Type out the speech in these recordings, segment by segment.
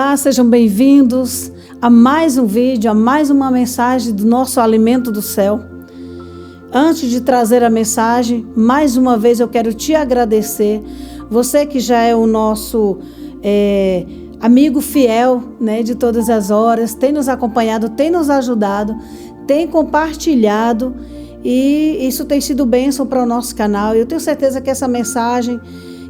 Olá, sejam bem-vindos a mais um vídeo, a mais uma mensagem do nosso Alimento do Céu. Antes de trazer a mensagem, mais uma vez eu quero te agradecer. Você que já é o nosso amigo fiel, né, de todas as horas, tem nos acompanhado, tem nos ajudado, tem compartilhado e isso tem sido bênção para o nosso canal. Eu tenho certeza que essa mensagem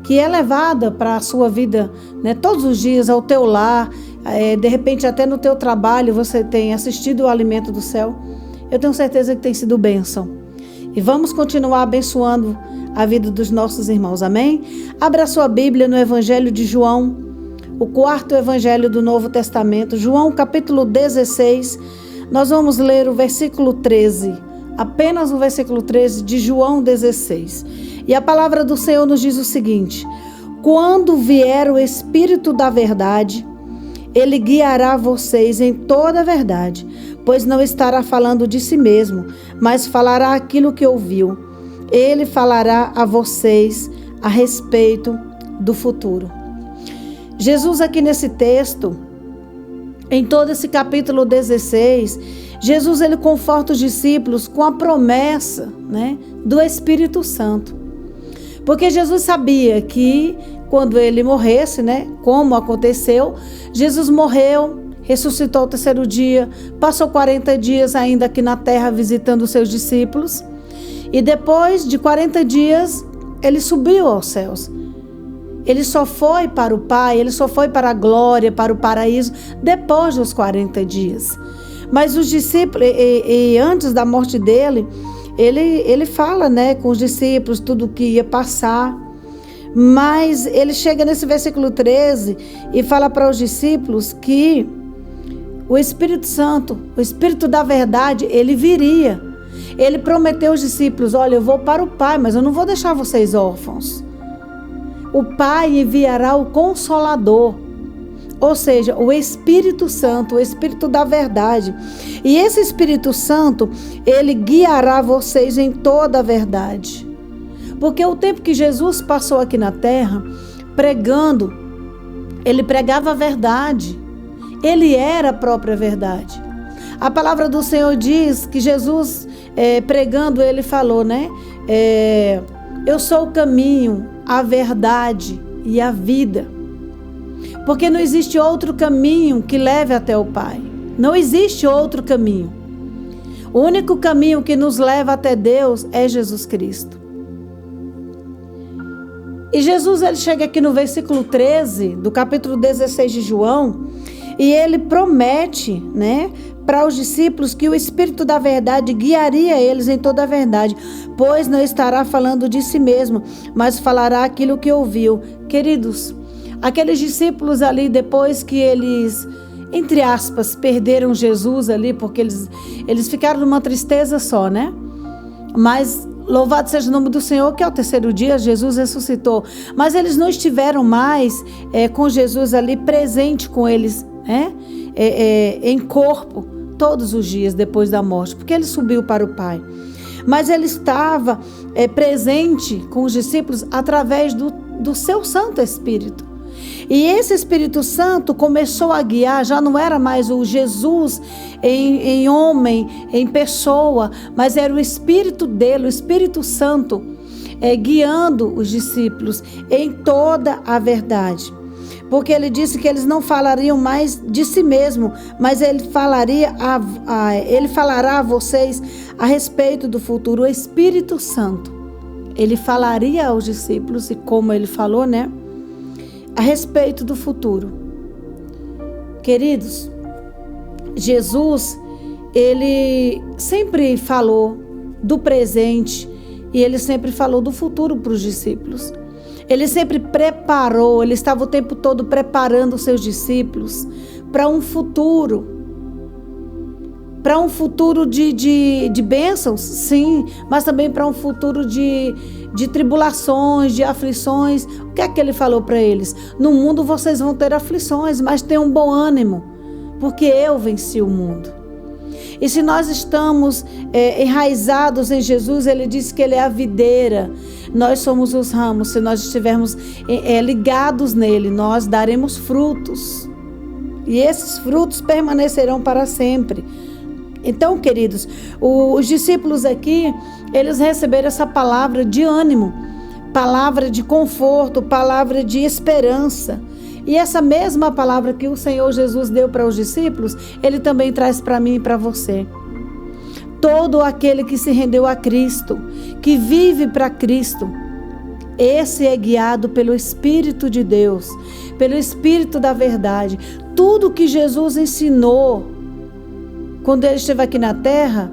que é levada para a sua vida, né, todos os dias, ao teu lar, de repente até no teu trabalho você tem assistido o Alimento do Céu. Eu tenho certeza que tem sido bênção. E vamos continuar abençoando a vida dos nossos irmãos, amém? Abra sua Bíblia no Evangelho de João, o quarto Evangelho do Novo Testamento, João capítulo 16, nós vamos ler o versículo 13, apenas o versículo 13 de João 16. E a palavra do Senhor nos diz o seguinte: quando vier o Espírito da verdade, ele guiará vocês em toda a verdade, pois não estará falando de si mesmo, mas falará aquilo que ouviu. Ele falará a vocês a respeito do futuro. Jesus aqui nesse texto, em todo esse capítulo 16, Jesus ele conforta os discípulos com a promessa, né, do Espírito Santo. Porque Jesus sabia que quando ele morresse, né, como aconteceu, Jesus morreu, ressuscitou ao terceiro dia, passou 40 dias ainda aqui na terra visitando os seus discípulos. E depois de 40 dias, ele subiu aos céus. Ele só foi para o Pai, ele só foi para a glória, para o paraíso, depois dos 40 dias. Mas os discípulos, e antes da morte dele, ele fala, né, com os discípulos tudo o que ia passar. Mas ele chega nesse versículo 13 e fala para os discípulos que o Espírito Santo, o Espírito da verdade, ele viria. Ele prometeu aos discípulos: olha, eu vou para o Pai, mas eu não vou deixar vocês órfãos. O Pai enviará o Consolador, ou seja, o Espírito Santo, o Espírito da verdade. E esse Espírito Santo, ele guiará vocês em toda a verdade. Porque o tempo que Jesus passou aqui na terra, pregando, ele pregava a verdade. Ele era a própria verdade. A palavra do Senhor diz que Jesus, pregando, ele falou, né? Eu sou o caminho, a verdade e a vida. Porque não existe outro caminho que leve até o Pai. Não existe outro caminho. O único caminho que nos leva até Deus é Jesus Cristo. E Jesus, ele chega aqui no versículo 13 do capítulo 16 de João, e ele promete, né, para os discípulos que o Espírito da verdade guiaria eles em toda a verdade, pois não estará falando de si mesmo, mas falará aquilo que ouviu. Queridos, aqueles discípulos ali, depois que eles, entre aspas, perderam Jesus ali, porque eles ficaram numa tristeza só, né? Mas louvado seja o nome do Senhor, que ao terceiro dia Jesus ressuscitou. Mas eles não estiveram mais com Jesus ali, presente com eles, né? Em corpo, todos os dias depois da morte, porque ele subiu para o Pai. Mas ele estava presente com os discípulos através do seu Santo Espírito. E esse Espírito Santo começou a guiar, já não era mais o Jesus em homem, em pessoa, mas era o Espírito dele, o Espírito Santo, guiando os discípulos em toda a verdade. Porque ele disse que eles não falariam mais de si mesmo, mas ele falará a vocês a respeito do futuro. O Espírito Santo, ele falaria aos discípulos, e como ele falou, né, a respeito do futuro. Queridos, Jesus, ele sempre falou do presente e ele sempre falou do futuro para os discípulos. Ele sempre preparou, ele estava o tempo todo preparando os seus discípulos para um futuro. Para um futuro de bênçãos, sim, mas também para um futuro de tribulações, de aflições. O que é que ele falou para eles? No mundo vocês vão ter aflições, mas tenham bom ânimo, porque eu venci o mundo. E se nós estamos enraizados em Jesus, ele diz que ele é a videira, nós somos os ramos. Se nós estivermos ligados nele, nós daremos frutos. e esses frutos permanecerão para sempre. Então, queridos, os discípulos aqui, eles receberam essa palavra de ânimo, palavra de conforto, palavra de esperança. E essa mesma palavra que o Senhor Jesus deu para os discípulos, Ele também traz para mim e para você. Todo aquele que se rendeu a Cristo, que vive para Cristo, esse é guiado pelo Espírito de Deus, pelo Espírito da verdade. Tudo que Jesus ensinou quando Ele esteve aqui na terra,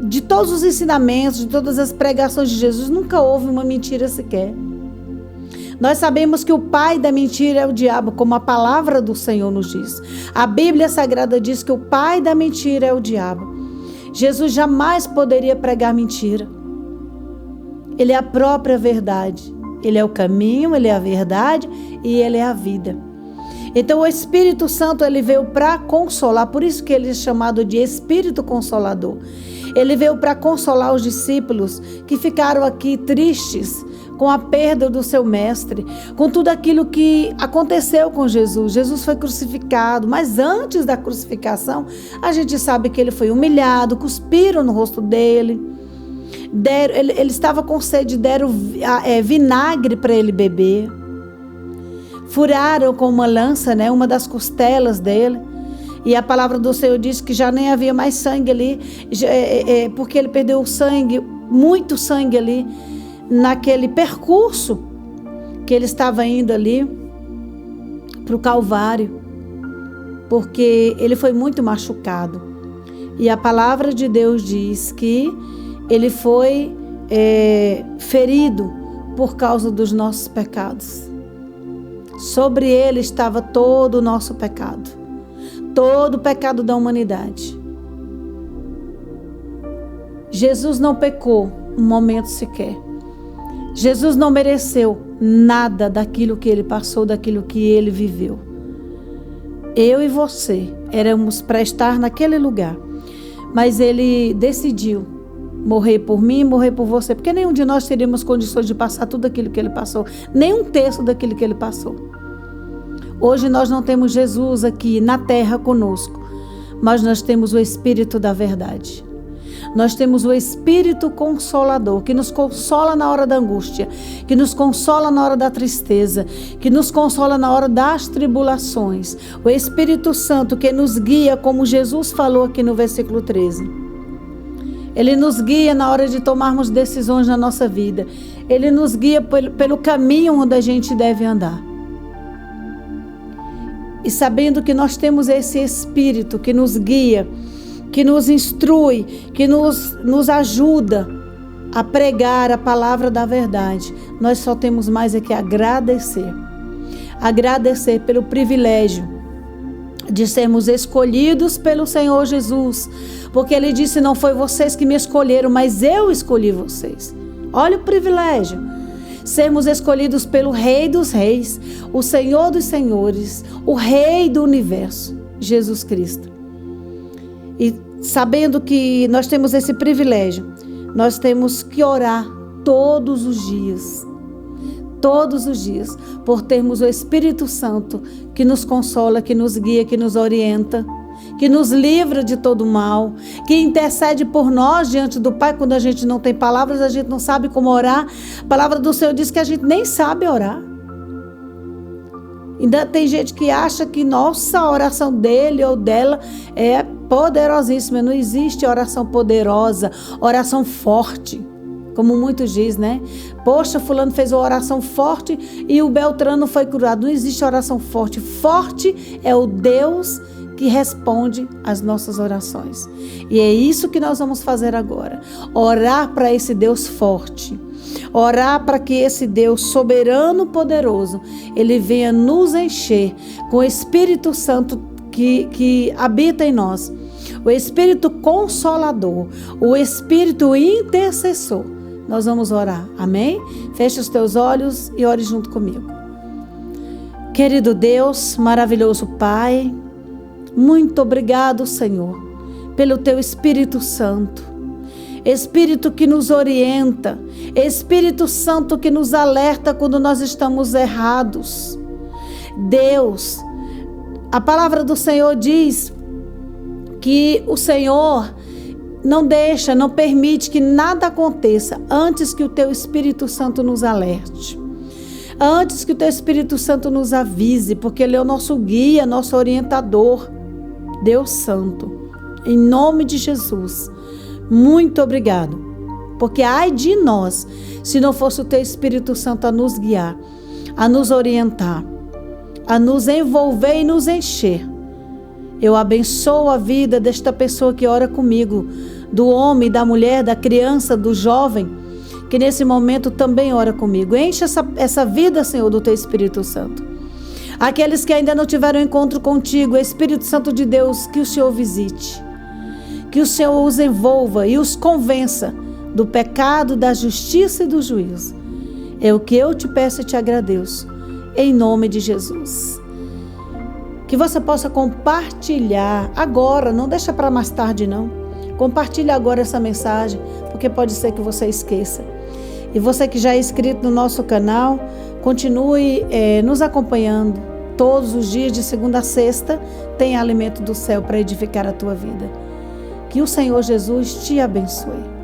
de todos os ensinamentos, de todas as pregações de Jesus, nunca houve uma mentira sequer. Nós sabemos que o pai da mentira é o diabo, como a palavra do Senhor nos diz. A Bíblia Sagrada diz que o pai da mentira é o diabo. Jesus jamais poderia pregar mentira. Ele é a própria verdade. Ele é o caminho, Ele é a verdade e Ele é a vida. Então o Espírito Santo, Ele veio para consolar, por isso que Ele é chamado de Espírito Consolador. Ele veio para consolar os discípulos que ficaram aqui tristes com a perda do seu mestre, com tudo aquilo que aconteceu com Jesus. Jesus foi crucificado, mas antes da crucificação, a gente sabe que Ele foi humilhado, cuspiram no rosto dele. Ele estava com sede, deram vinagre para ele beber. Furaram com uma lança, uma das costelas dele. E a palavra do Senhor diz que já nem havia mais sangue ali, porque ele perdeu o sangue, muito sangue ali, naquele percurso que ele estava indo ali para o Calvário, porque ele foi muito machucado. E a palavra de Deus diz que ele foi ferido por causa dos nossos pecados. Sobre ele estava todo o nosso pecado, todo o pecado da humanidade. Jesus não pecou um momento sequer. Jesus não mereceu nada daquilo que ele passou, daquilo que ele viveu. Eu e você éramos para estar naquele lugar, mas ele decidiu morrer por mim, morrer por você, porque nenhum de nós teríamos condições de passar tudo aquilo que ele passou, nem um terço daquilo que ele passou. Hoje nós não temos Jesus aqui na terra conosco, mas nós temos o Espírito da verdade. Nós temos o Espírito Consolador, que nos consola na hora da angústia, que nos consola na hora da tristeza, que nos consola na hora das tribulações. O Espírito Santo que nos guia, como Jesus falou aqui no versículo 13. Ele nos guia na hora de tomarmos decisões na nossa vida. Ele nos guia pelo caminho onde a gente deve andar. E sabendo que nós temos esse Espírito que nos guia, que nos instrui, que nos ajuda a pregar a palavra da verdade, nós só temos mais é que agradecer. Agradecer pelo privilégio de sermos escolhidos pelo Senhor Jesus, porque Ele disse: não foi vocês que me escolheram, mas eu escolhi vocês. Olha o privilégio, sermos escolhidos pelo Rei dos Reis, o Senhor dos Senhores, o Rei do Universo, Jesus Cristo. E sabendo que nós temos esse privilégio, nós temos que orar todos os dias, por termos o Espírito Santo que nos consola, que nos guia, que nos orienta, que nos livra de todo mal, que intercede por nós diante do Pai. Quando a gente não tem palavras, a gente não sabe como orar. A palavra do Senhor diz que a gente nem sabe orar. Ainda tem gente que acha que nossa oração dele ou dela é poderosíssima. Não existe oração poderosa, oração forte, como muitos dizem, né? Poxa, fulano fez uma oração forte e o Beltrano foi curado. Não existe oração forte. Forte é o Deus que responde às nossas orações. E é isso que nós vamos fazer agora. Orar para esse Deus forte. Orar para que esse Deus soberano, poderoso, Ele venha nos encher com o Espírito Santo que habita em nós. O Espírito Consolador, o Espírito Intercessor. Nós vamos orar, amém? Feche os teus olhos e ore junto comigo. Querido Deus, maravilhoso Pai, muito obrigado, Senhor, pelo Teu Espírito Santo. Espírito que nos orienta, Espírito Santo que nos alerta quando nós estamos errados. Deus, A palavra do Senhor diz que o Senhor não deixa, não permite que nada aconteça antes que o teu Espírito Santo nos alerte. Antes que o teu Espírito Santo nos avise, porque Ele é o nosso guia, nosso orientador. Deus Santo, em nome de Jesus, muito obrigado. Porque ai de nós, se não fosse o teu Espírito Santo a nos guiar, a nos orientar, a nos envolver e nos encher. Eu abençoo a vida desta pessoa que ora comigo, do homem, da mulher, da criança, do jovem, que nesse momento também ora comigo. Enche essa vida, Senhor, do teu Espírito Santo. Aqueles que ainda não tiveram encontro contigo, Espírito Santo de Deus, que o Senhor visite. Que o Senhor os envolva e os convença do pecado, da justiça e do juízo. É o que eu te peço e te agradeço, em nome de Jesus. Que você possa compartilhar agora, não deixa para mais tarde não. Compartilhe agora essa mensagem, porque pode ser que você esqueça. E você que já é inscrito no nosso canal, continue nos acompanhando. Todos os dias, de segunda a sexta, tem alimento do céu para edificar a tua vida. Que o Senhor Jesus te abençoe.